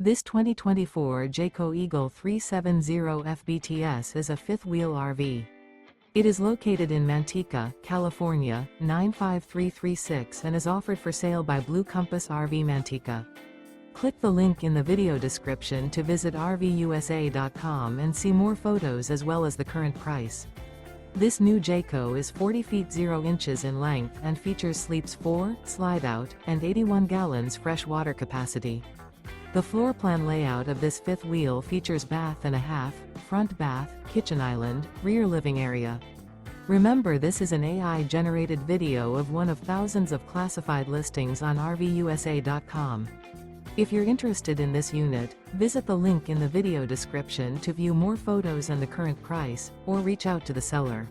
This 2024 Jayco Eagle 370 FBTS is a fifth-wheel RV. It is located in Manteca, California, 95336 and is offered for sale by Blue Compass RV Manteca. Click the link in the video description to visit RVUSA.com and see more photos as well as the current price. This new Jayco is 40 feet 0 inches in length and features sleeps 4, slide-out, and 81 gallons fresh water capacity. The floor plan layout of this fifth wheel features bath and a half, front bath, kitchen island, rear living area. Remember, this is an AI-generated video of one of thousands of classified listings on RVUSA.com. If you're interested in this unit, visit the link in the video description to view more photos and the current price, or reach out to the seller.